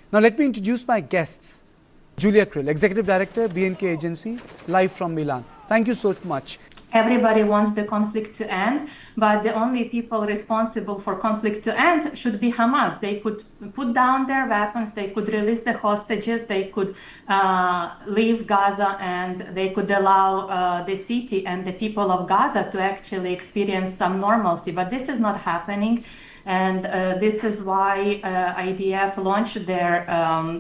Now let me introduce my guests. Julia Kril, Executive Director, B&K Agency, live from Milan. Thank you so much. Everybody wants the conflict to end, but the only people responsible for conflict to end should be Hamas. They could put down their weapons, they could release the hostages, they could leave Gaza, and they could allow the city and the people of Gaza to actually experience some normalcy. But this is not happening. And this is why IDF launched their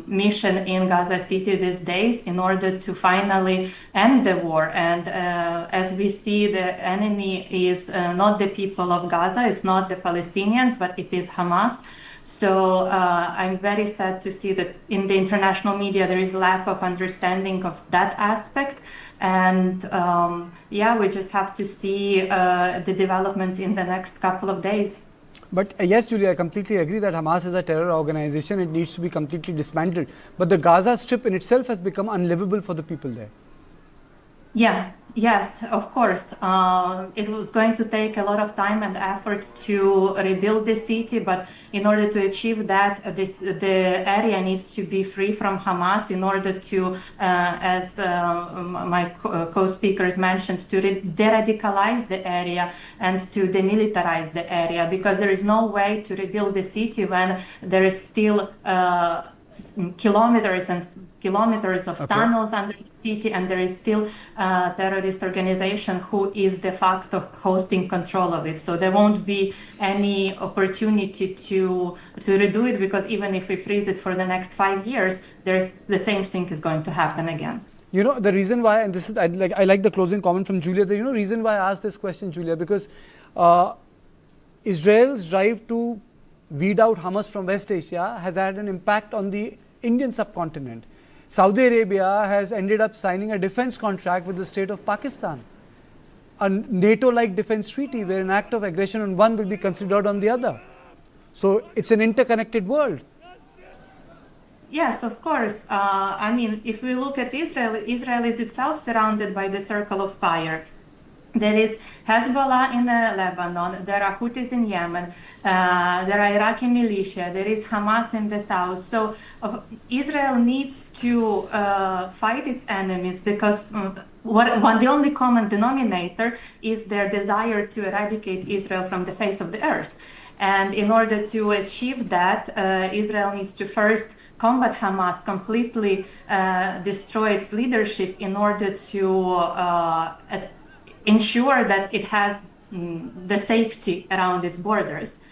mission in Gaza City these days in order to finally end the war. And as we see, the enemy is not the people of Gaza, it's not the Palestinians, but it is Hamas. So I'm very sad to see that in the international media there is lack of understanding of that aspect. And yeah, we just have to see the developments in the next couple of days. But yes, Julia, I completely agree that Hamas is a terror organization. It needs to be completely dismantled. But the Gaza Strip in itself has become unlivable for the people there. Yeah, yes, of course. It was going to take a lot of time and effort to rebuild the city, but in order to achieve that, the area needs to be free from Hamas in order to, as my co-speakers mentioned, to de-radicalize the area and to demilitarize the area, because there is no way to rebuild the city when there is still kilometers and kilometers of tunnels under the city, and there is still a terrorist organization who is de facto hosting control of it. So there won't be any opportunity to redo it, because even if we freeze it for the next 5 years, the same thing is going to happen again. You know, the reason why, and this is, I like the closing comment from Julia, the reason why I asked this question, Julia, because Israel's drive to weed out Hamas from West Asia has had an impact on the Indian subcontinent. Saudi Arabia has ended up signing a defense contract with the state of Pakistan, a NATO-like defense treaty where an act of aggression on one will be considered on the other. So it's an interconnected world. Yes, of course. I mean, if we look at Israel, Israel is itself surrounded by the circle of fire. There is Hezbollah in Lebanon, there are Houthis in Yemen, there are Iraqi militia, there is Hamas in the south. So Israel needs to fight its enemies, because the only common denominator is their desire to eradicate Israel from the face of the earth. And in order to achieve that, Israel needs to first combat Hamas, completely destroy its leadership in order to ensure that it has the safety around its borders.